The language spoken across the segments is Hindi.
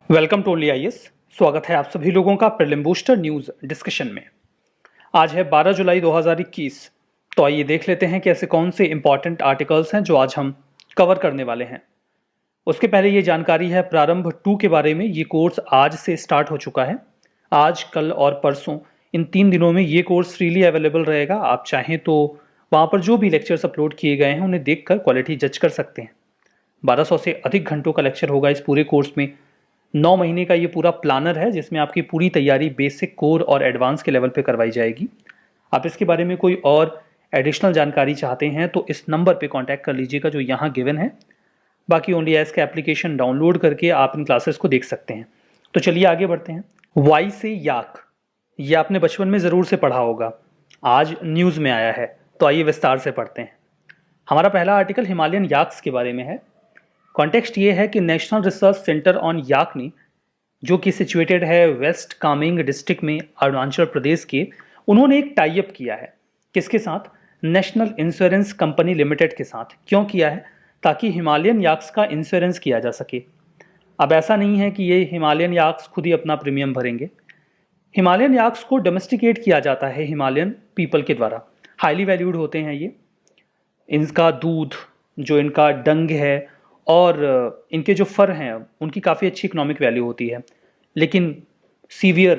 Welcome to only IAS. स्वागत है आप सभी लोगों का प्रीलिम बूस्टर न्यूज डिस्कशन में। आज है 12 जुलाई 2021। तो आइए देख लेते हैं कि ऐसे कौन से इंपॉर्टेंट आर्टिकल्स हैं जो आज हम कवर करने वाले हैं। उसके पहले ये जानकारी है प्रारंभ 2 के बारे में। ये कोर्स आज से स्टार्ट हो चुका है। आज, कल और परसों इन 3 दिनों में ये कोर्स फ्रीली अवेलेबल रहेगा। आप चाहें तो वहाँ पर जो भी लेक्चर्स अपलोड किए गए हैं उन्हें देखकर क्वालिटी जज कर सकते हैं। 1200 से अधिक घंटों का लेक्चर होगा इस पूरे कोर्स में। 9 महीने का ये पूरा प्लानर है जिसमें आपकी पूरी तैयारी बेसिक, कोर और एडवांस के लेवल पे करवाई जाएगी। आप इसके बारे में कोई और एडिशनल जानकारी चाहते हैं तो इस नंबर पे कांटेक्ट कर लीजिएगा जो यहाँ गिवन है। बाकी ओनली एस का एप्लीकेशन डाउनलोड करके आप इन क्लासेस को देख सकते हैं। तो चलिए आगे बढ़ते हैं। वाई से याक, ये आपने बचपन में ज़रूर से पढ़ा होगा, आज न्यूज़ में आया है। तो आइए विस्तार से पढ़ते हैं। हमारा पहला आर्टिकल हिमालयन याक्स के बारे में है। कॉन्टेक्स्ट ये है कि नेशनल रिसर्च सेंटर ऑन याकनी, जो कि सिचुएटेड है वेस्ट कामेंग डिस्ट्रिक्ट में अरुणाचल प्रदेश के, उन्होंने एक टाई अप किया है। किसके साथ? नेशनल इंश्योरेंस कंपनी लिमिटेड के साथ। क्यों किया है? ताकि हिमालयन याक्स का इंश्योरेंस किया जा सके। अब ऐसा नहीं है कि ये हिमालयन याक्स खुद ही अपना प्रीमियम भरेंगे। हिमालयन याक्स को डोमेस्टिकेट किया जाता है हिमालयन पीपल के द्वारा। हाईली वैल्यूड होते हैं ये। इनका दूध, जो इनका डंग है और इनके जो फर हैं उनकी काफ़ी अच्छी इकोनॉमिक वैल्यू होती है। लेकिन सीवियर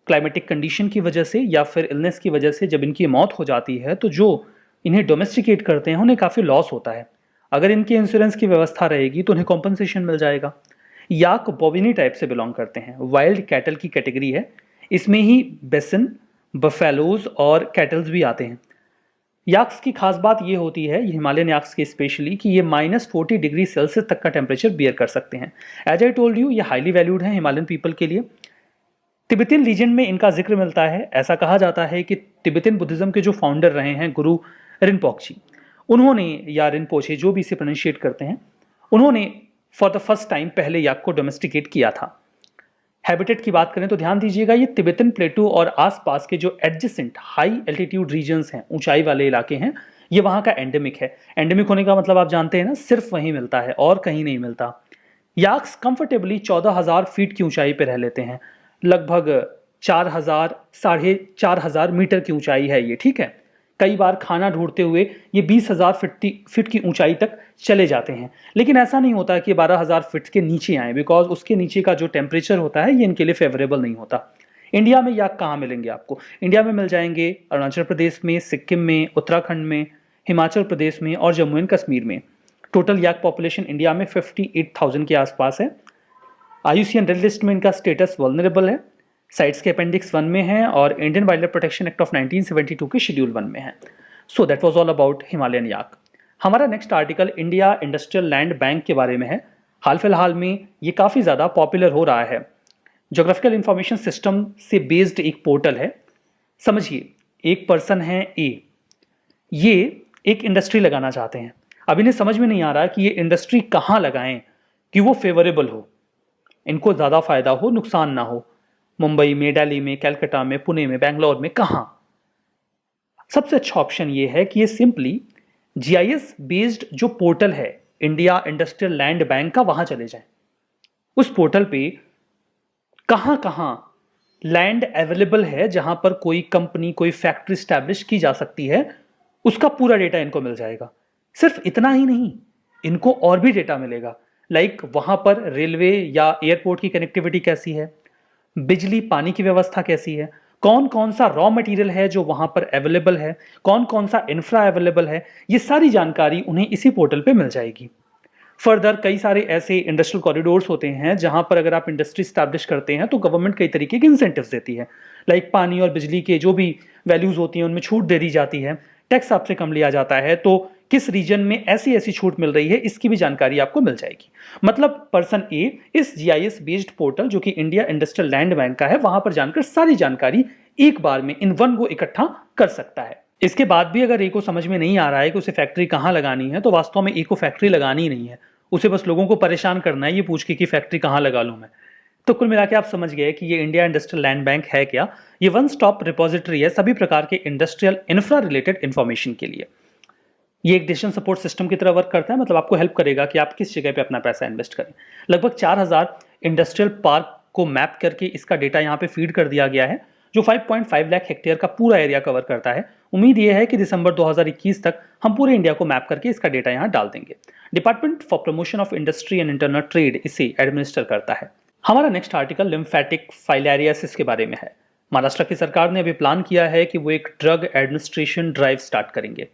क्लाइमेटिक कंडीशन की वजह से या फिर इलनेस की वजह से जब इनकी मौत हो जाती है तो जो इन्हें डोमेस्टिकेट करते हैं उन्हें काफ़ी लॉस होता है। अगर इनके इंश्योरेंस की व्यवस्था रहेगी तो उन्हें कॉम्पनसेशन मिल जाएगा। याक बोविनी टाइप से बिलोंग करते हैं, वाइल्ड कैटल की कैटेगरी है। इसमें ही बेसन, बफेलोज और कैटल्स भी आते हैं। याक्स की खास बात ये होती है, ये हिमालयन याक्स की स्पेशली, कि ये -40 डिग्री सेल्सियस तक का टेम्परेचर बियर कर सकते हैं। एज आई टोल्ड यू, ये हाईली वैल्यूड है हिमालयन पीपल के लिए। तिब्बतियन रीजन में इनका जिक्र मिलता है। ऐसा कहा जाता है कि तिब्बतियन बुद्धिज्म के जो फाउंडर रहे हैं गुरु रिनपोची, उन्होंने, या रिनपोचे जो भी इसे प्रोनाउंशिएट करते हैं, उन्होंने फॉर द फर्स्ट टाइम पहले याक को डोमेस्टिकेट किया था। हैबिटेट की बात करें तो ध्यान दीजिएगा, ये तिब्बतन प्लेटू और आसपास के जो एडजेसेंट हाई एल्टीट्यूड रीजन्स हैं, ऊंचाई वाले इलाके हैं, ये वहाँ का एंडेमिक है। एंडेमिक होने का मतलब आप जानते हैं ना, सिर्फ वहीं मिलता है और कहीं नहीं मिलता। याक्स कंफर्टेबली 14,000 फीट की ऊंचाई पर रह लेते हैं। लगभग 4,000 साढ़े 4,000 मीटर की ऊंचाई है ये, ठीक है। कई बार खाना ढूंढते हुए ये 20,000 फीट की ऊंचाई तक चले जाते हैं। लेकिन ऐसा नहीं होता कि 12,000 फीट के नीचे आए, बिकॉज उसके नीचे का जो टेम्परेचर होता है ये इनके लिए फेवरेबल नहीं होता। इंडिया में याक कहाँ मिलेंगे आपको? इंडिया में मिल जाएंगे अरुणाचल प्रदेश में, सिक्किम में, उत्तराखंड में, हिमाचल प्रदेश में और जम्मू एंड कश्मीर में। टोटल याक पॉपुलेशन इंडिया में 58,000 के आसपास है। IUCN रेड लिस्ट में इनका स्टेटस वल्नरेबल है। साइट्स के अपेंडिक्स 1 में है और Indian wildlife protection act of 1972 के शेड्यूल 1 में है। So that was all about Himalayan yak. हमारा next article India industrial land bank के बारे में है। हाल फिलहाल में ये काफ़ी ज़्यादा पॉपुलर हो रहा है। ज्योग्राफिकल इंफॉर्मेशन सिस्टम से बेस्ड एक पोर्टल है। समझिए, एक पर्सन है ए, ये एक इंडस्ट्री लगाना चाहते हैं। अब इन्हें समझ में नहीं आ रहा कि ये इंडस्ट्री कहाँ लगाएं कि वो फेवरेबल हो, इनको ज़्यादा फायदा हो, नुकसान ना हो। मुंबई में, दिल्ली में, कलकत्ता में, पुणे में, बेंगलोर में, कहाँ? सबसे अच्छा ऑप्शन ये है कि ये सिंपली GIS बेस्ड जो पोर्टल है इंडिया इंडस्ट्रियल लैंड बैंक का, वहां चले जाएं। उस पोर्टल पे कहां कहां लैंड अवेलेबल है जहां पर कोई कंपनी, कोई फैक्ट्री स्टैब्लिश की जा सकती है, उसका पूरा डेटा इनको मिल जाएगा। सिर्फ इतना ही नहीं, इनको और भी डेटा मिलेगा। लाइक वहां पर रेलवे या एयरपोर्ट की कनेक्टिविटी कैसी है, बिजली पानी की व्यवस्था कैसी है, कौन कौन सा रॉ मटेरियल है जो वहां पर अवेलेबल है, कौन कौन सा इंफ्रा अवेलेबल है, ये सारी जानकारी उन्हें इसी पोर्टल पे मिल जाएगी। फर्दर कई सारे ऐसे इंडस्ट्रियल कॉरिडोर्स होते हैं जहां पर अगर आप इंडस्ट्री स्टैब्लिश करते हैं तो गवर्नमेंट कई तरीके के इंसेंटिव्स देती है। लाइक पानी और बिजली के जो भी वैल्यूज होती हैं उनमें छूट दे दी जाती है, टैक्स आपसे कम लिया जाता है। तो किस रीजन में ऐसी ऐसी छूट मिल रही है, इसकी भी जानकारी आपको मिल जाएगी। मतलब पर्सन ए इस GIS बेस्ड पोर्टल जो कि इंडिया इंडस्ट्रियल लैंड बैंक का है, वहां पर जानकर सारी जानकारी एक बार में इन वन गो इकट्ठा कर सकता है। इसके बाद भी अगर ए को समझ में नहीं आ रहा है कि उसे फैक्ट्री कहां लगानी है, तो वास्तव में ए को फैक्ट्री लगानी नहीं है, उसे बस लोगों को परेशान करना है ये पूछ के कि फैक्ट्री कहां लगा लूं मैं। तो कुल मिला के आप समझ गए कि ये इंडिया इंडस्ट्रियल लैंड बैंक है क्या। ये वन स्टॉप रिपोजिटरी है सभी प्रकार के इंडस्ट्रियल इंफ्रा रिलेटेड इंफॉर्मेशन के लिए। ये एक डिसीजन सपोर्ट सिस्टम की तरह वर्क करता है, मतलब आपको हेल्प करेगा कि आप किस जगह पे अपना पैसा इन्वेस्ट करें। लगभग 4,000 इंडस्ट्रियल पार्क को मैप करके इसका डेटा यहाँ पे फीड कर दिया गया है, जो 5.5 लाख हेक्टेयर का पूरा एरिया कवर करता है। उम्मीद यह है कि दिसंबर 2021 तक हम पूरे इंडिया को मैप करके इसका डेटा यहाँ डाल देंगे। Department for promotion of industry and internal trade इसे एडमिनिस्टर करता है। हमारा नेक्स्ट आर्टिकल लिम्फेटिक फाइलेरियासिस के बारे में है। महाराष्ट्र की सरकार ने अभी प्लान किया है कि वो एक ड्रग एडमिनिस्ट्रेशन ड्राइव स्टार्ट करेंगे।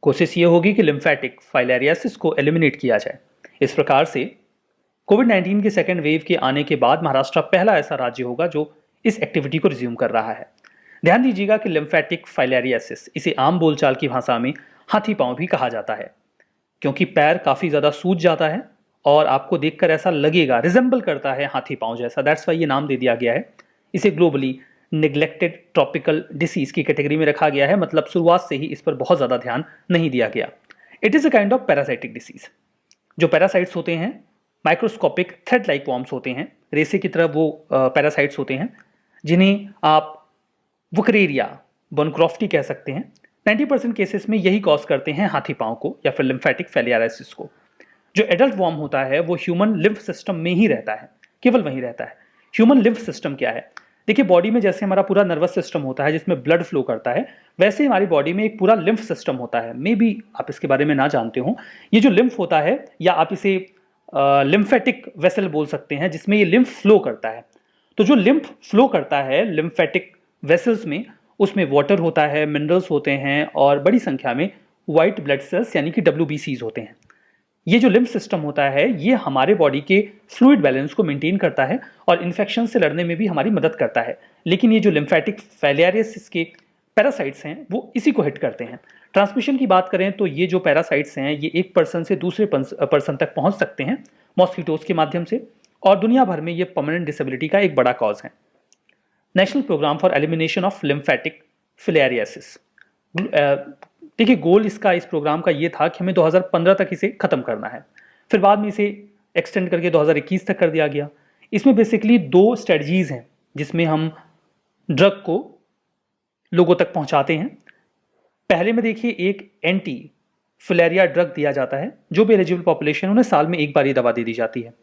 कोशिश ये होगी कि लिम्फेटिक फाइलेरियासिस को एलिमिनेट किया जाए। इस प्रकार से कोविड-19 के सेकेंड वेव के आने के बाद महाराष्ट्र पहला ऐसा राज्य होगा जो इस एक्टिविटी को रिज्यूम कर रहा है। ध्यान दीजिएगा कि लिम्फेटिक फाइलेरियासिस, इसे आम बोलचाल की भाषा में हाथी पांव भी कहा जाता है, क्योंकि पैर काफी ज्यादा सूज जाता है और आपको देखकर ऐसा लगेगा, रिजेंबल करता है हाथी पांव जैसा। दैट्स वाई ये नाम दे दिया गया है। इसे ग्लोबली नेग्लेक्टेड ट्रॉपिकल डिसीज की कैटेगरी में रखा गया है, मतलब शुरुआत से ही इस पर बहुत ज्यादा ध्यान नहीं दिया गया। It is a kind of parasitic disease. जो पैरासाइट्स होते हैं माइक्रोस्कोपिक थ्रेड लाइक वॉर्म्स होते हैं, रेसे की तरह वो पैरासाइट्स होते हैं, जिन्हें आप वुकरेरिया बोनक्रॉफ्टी कह सकते हैं। 90% केसेस में यही कॉज करते हैं हाथी पांव को या फिर लिम्फेटिक फाइलेरियासिस को। जो एडल्ट वॉर्म होता है वो ह्यूमन लिम्फ सिस्टम में ही रहता है, केवल वहीं रहता है। ह्यूमन लिम्फ सिस्टम क्या है? देखिए, बॉडी में जैसे हमारा पूरा नर्वस सिस्टम होता है जिसमें ब्लड फ्लो करता है, वैसे हमारी बॉडी में एक पूरा लिम्फ सिस्टम होता है। मे बी आप इसके बारे में ना जानते हो। ये जो लिम्फ होता है, या आप इसे लिम्फेटिक वेसल बोल सकते हैं, जिसमें ये लिम्फ फ्लो करता है। तो जो लिम्फ फ्लो करता है लिम्फेटिक वेसल्स में, उसमें वाटर होता है, मिनरल्स होते हैं और बड़ी संख्या में व्हाइट ब्लड सेल्स यानी कि WBCs होते हैं। ये जो लिम्फ सिस्टम होता है ये हमारे बॉडी के फ्लूइड बैलेंस को मेंटेन करता है और इन्फेक्शन से लड़ने में भी हमारी मदद करता है। लेकिन ये जो लिम्फेटिक फाइलेरियासिस के पैरासाइट्स हैं वो इसी को हिट करते हैं। ट्रांसमिशन की बात करें तो ये जो पैरासाइट्स हैं ये एक पर्सन से दूसरे पर्सन तक पहुंच सकते हैं मॉस्किटोज के माध्यम से, और दुनिया भर में ये परमानेंट डिसेबिलिटी का एक बड़ा कॉज है। National programme for elimination of lymphatic filariasis, देखिए गोल इसका, इस प्रोग्राम का ये था कि हमें 2015 तक इसे खत्म करना है। फिर बाद में इसे एक्सटेंड करके 2021 तक कर दिया गया। इसमें बेसिकली 2 स्ट्रेटजीज हैं जिसमें हम ड्रग को लोगों तक पहुंचाते हैं। पहले में देखिए एक एंटी फिलेरिया ड्रग दिया जाता है, जो भी एलिजिबल पॉपुलेशन उन्हें साल में एक बार ये दवा दे दी जाती है।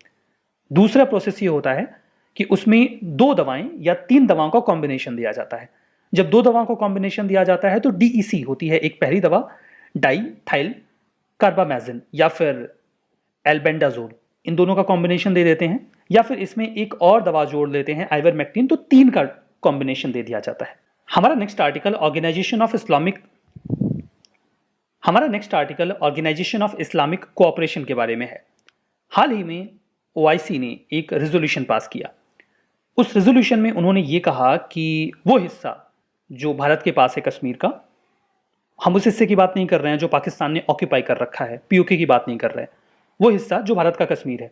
दूसरा प्रोसेस ये होता है कि उसमें 2 दवाएं या 3 दवाओं का कॉम्बिनेशन दिया जाता है। जब 2 दवाओं का कॉम्बिनेशन दिया जाता है तो DEC होती है एक पहली दवा, डाइथाइल कार्बामेजिन या फिर एल्बेंडाजोल, इन दोनों का कॉम्बिनेशन दे देते हैं, या फिर इसमें एक और दवा जोड़ लेते हैं आइवरमेक्टिन, तो 3 का कॉम्बिनेशन दे दिया जाता है। हमारा next article organisation of Islamic cooperation के बारे में है। हाल ही में OIC ने एक रेजोल्यूशन पास किया। उस रेजोल्यूशन में उन्होंने ये कहा कि वो हिस्सा जो भारत के पास है कश्मीर का, हम उस हिस्से की बात नहीं कर रहे हैं जो पाकिस्तान ने ऑक्यूपाई कर रखा है, POK की बात नहीं कर रहे हैं, वो हिस्सा जो भारत का कश्मीर है,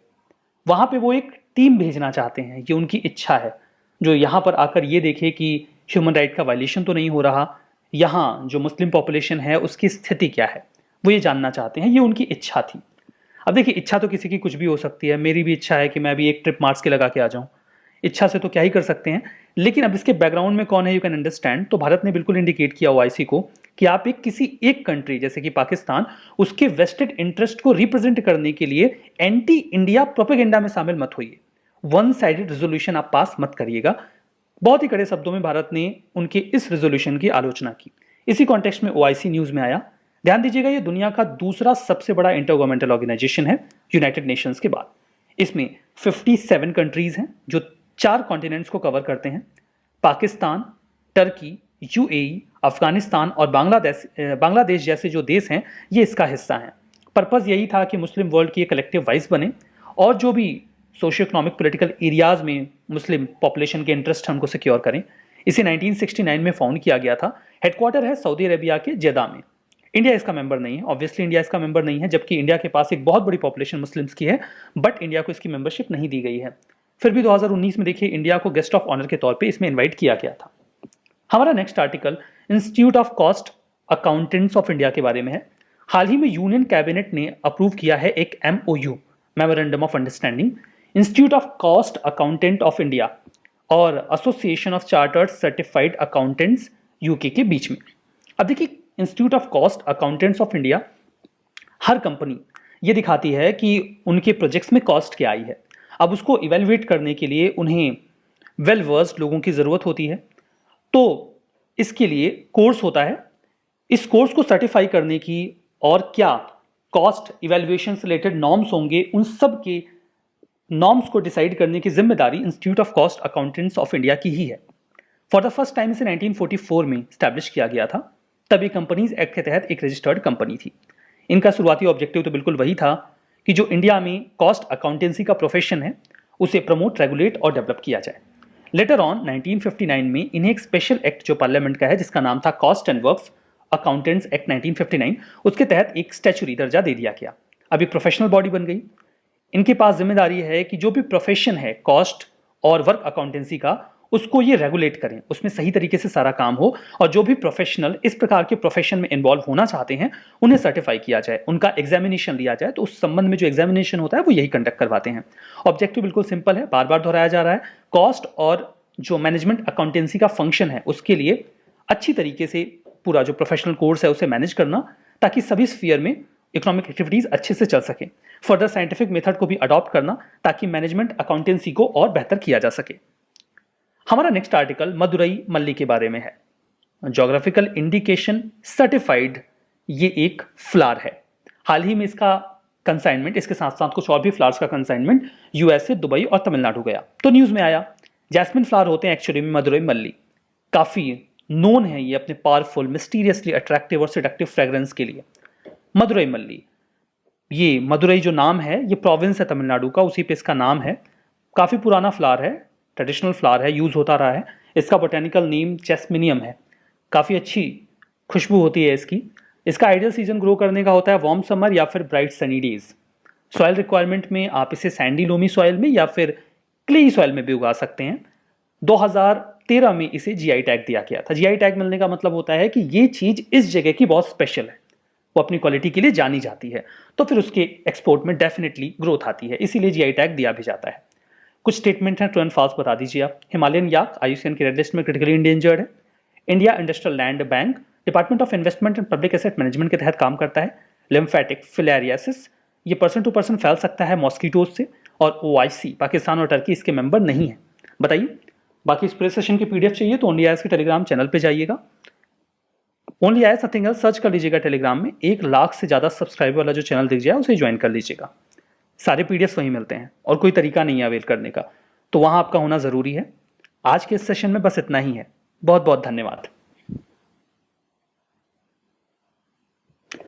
वहां पे वो एक टीम भेजना चाहते हैं। ये उनकी इच्छा है, जो यहाँ पर आकर ये देखे कि ह्यूमन राइट का वायलेशन तो नहीं हो रहा, यहाँ जो मुस्लिम पॉपुलेशन है उसकी स्थिति क्या है, वो ये जानना चाहते हैं। ये उनकी इच्छा थी। अब देखिए, इच्छा तो किसी की कुछ भी हो सकती है। मेरी भी इच्छा है कि मैं भी एक ट्रिप मार्च के लगा के आ जाऊं। इच्छा से तो क्या ही कर सकते हैं, लेकिन अब इसके बैकग्राउंड में कौन है यू कैन अंडरस्टैंड। तो भारत ने बिल्कुल इंडिकेट किया OIC को कि आप किसी एक कंट्री जैसे कि पाकिस्तान, उसके वेस्टेड इंटरेस्ट को रिप्रेजेंट करने के लिए एंटी इंडिया प्रोपेगेंडा में शामिल मत होइए। वन साइडेड रेजोल्यूशन आप पास मत करिएगा। बहुत ही कड़े शब्दों में भारत ने उनके इस रेजोल्यूशन की आलोचना की। इसी कॉन्टेक्स्ट में OIC न्यूज में आया। ध्यान दीजिएगा, ये दुनिया का दूसरा सबसे बड़ा इंटरगवर्नमेंटल ऑर्गेनाइजेशन है यूनाइटेड नेशंस के बाद। इसमें 57 कंट्रीज हैं जो 4 कॉन्टिनेंट्स को कवर करते हैं। पाकिस्तान, टर्की, UAE, अफगानिस्तान और बांग्लादेश जैसे जो देश हैं ये इसका हिस्सा हैं। पर्पज़ यही था कि मुस्लिम वर्ल्ड की एक कलेक्टिव वॉइस बने और जो भी सोशियो इकोनॉमिक पॉलिटिकल एरियाज में मुस्लिम पॉपुलेशन के इंटरेस्ट हैं उनको सिक्योर करें। इसे 1969 में फाउंड किया गया था। हेडक्वार्टर है सऊदी अरेबिया के जेदा में। इंडिया इसका मेंबर नहीं है, ऑब्वियसली इंडिया इसका मेंबर नहीं है, जबकि इंडिया के पास एक बहुत बड़ी पॉपुलेशन मुस्लिम्स की है, बट इंडिया को इसकी मेंबरशिप नहीं दी गई है। फिर भी 2019 में देखिए इंडिया को गेस्ट ऑफ ऑनर के तौर पे इसमें इनवाइट किया गया था। हमारा next article institute of cost accountants of India के बारे में है। हाल ही में यूनियन कैबिनेट ने अप्रूव किया है एक MOU, memorandum of understanding, institute of cost accountant of India और association of chartered certified accountants UK के बीच में। अब देखिए, institute of cost accountants of India, हर कंपनी ये दिखाती है कि उनके प्रोजेक्ट्स में कॉस्ट क्या आई है। अब उसको इवेल्युएट करने के लिए उन्हें वेल वर्स्ड लोगों की ज़रूरत होती है। तो इसके लिए कोर्स होता है। इस कोर्स को सर्टिफाई करने की और क्या कॉस्ट इवेल्युएशन से रिलेटेड नॉर्म्स होंगे, उन सब के नॉर्म्स को डिसाइड करने की जिम्मेदारी institute of cost accountants of India की ही है। फॉर द फर्स्ट टाइम इसे 1944 में स्टैब्लिश किया गया था। तभी कंपनीज एक्ट के तहत एक रजिस्टर्ड कंपनी थी। इनका शुरुआती ऑब्जेक्टिव तो बिल्कुल वही था कि जो इंडिया में कॉस्ट अकाउंटेंसी का प्रोफेशन है उसे प्रमोट, रेगुलेट और डेवलप किया जाए। लेटर ऑन 1959 में इन्हें एक स्पेशल एक्ट जो पार्लियामेंट का है, जिसका नाम था cost and works accountants act 1959, उसके तहत एक स्टैच्यूटरी दर्जा दे दिया गया। अभी प्रोफेशनल बॉडी बन गई। इनके पास जिम्मेदारी है कि जो भी प्रोफेशन है कॉस्ट और वर्क अकाउंटेंसी का, उसको ये रेगुलेट करें, उसमें सही तरीके से सारा काम हो, और जो भी प्रोफेशनल इस प्रकार के प्रोफेशन में इन्वॉल्व होना चाहते हैं उन्हें सर्टिफाई किया जाए, उनका एग्जामिनेशन लिया जाए। तो उस संबंध में जो एग्जामिनेशन होता है वो यही कंडक्ट करवाते हैं। ऑब्जेक्टिव बिल्कुल सिंपल है, बार बार दोहराया जा रहा है। कॉस्ट और जो मैनेजमेंट अकाउंटेंसी का फंक्शन है उसके लिए अच्छी तरीके से पूरा जो प्रोफेशनल कोर्स है उसे मैनेज करना, ताकि सभी स्फीयर में इकोनॉमिक एक्टिविटीज अच्छे से चल सके। फर्दर साइंटिफिक मेथड को भी अडॉप्ट करना ताकि मैनेजमेंट अकाउंटेंसी को और बेहतर किया जा सके। हमारा नेक्स्ट आर्टिकल मदुरई मल्ली के बारे में है। ज्योग्राफिकल इंडिकेशन सर्टिफाइड ये एक फ्लावर है। हाल ही में इसका कंसाइनमेंट, इसके साथ साथ कुछ और भी फ्लावर्स का कंसाइनमेंट यूएसए, दुबई और तमिलनाडु गया, तो न्यूज में आया। जैस्मिन फ्लावर होते हैं एक्चुअली में मदुरई मल्ली। काफी नोन है ये अपने पावरफुल, मिस्टीरियसली अट्रैक्टिव और सेडक्टिव फ्रेग्रेंस के लिए। मदुरई मल्ली, ये मदुरई जो नाम है ये प्रोविंस है तमिलनाडु का, उसी पे इसका नाम है। काफी पुराना फ्लावर है, ट्रेडिशनल फ्लावर है, यूज होता रहा है। इसका बोटेनिकल नेम जैस्मिनियम है। काफी अच्छी खुशबू होती है इसकी। इसका आइडियल सीजन ग्रो करने का होता है वार्म समर या फिर bright sunny days. Soil requirement में आप इसे सैंडी लोमी सॉइल में या फिर क्लेई सॉइल में भी उगा सकते हैं। 2013 में इसे जीआई टैग दिया गया था। जीआई टैग मिलने का मतलब होता है कि ये चीज इस जगह की बहुत स्पेशल है, वो अपनी क्वालिटी के लिए जानी जाती है, तो फिर उसके एक्सपोर्ट में डेफिनेटली ग्रोथ आती है, इसीलिए जीआई टैग दिया भी जाता है। कुछ स्टेटमेंट है, ट्रू एंड फॉल्स बता दीजिए आप। हिमालयन याक आईयूसीएन की रेड लिस्ट में क्रिटिकली इंडेंजर्ड है। India industrial land bank department of investment and public asset management के तहत काम करता है। लिम्फेटिक फिलेरियासिस, ये पर्सन टू पर्सन फैल सकता है मॉस्किटोज से। और ओआईसी, पाकिस्तान और टर्की इसके मेंबर नहीं है। बताइए, बाकी इस पूरे सेशन की पीडीएफ चाहिए तो ओनली आईएएस के टेलीग्राम चैनल पे जाइएगा। Only IAS nothing else search कर लीजिएगा टेलीग्राम में। 1 लाख से ज़्यादा सब्सक्राइबर वाला जो चैनल दिख जाए उसे ज्वाइन कर लीजिएगा। सारे पीडीएफ वहीं मिलते हैं और कोई तरीका नहीं है अवेल करने का, तो वहाँ आपका होना ज़रूरी है। आज के इस सेशन में बस इतना ही है। बहुत बहुत धन्यवाद।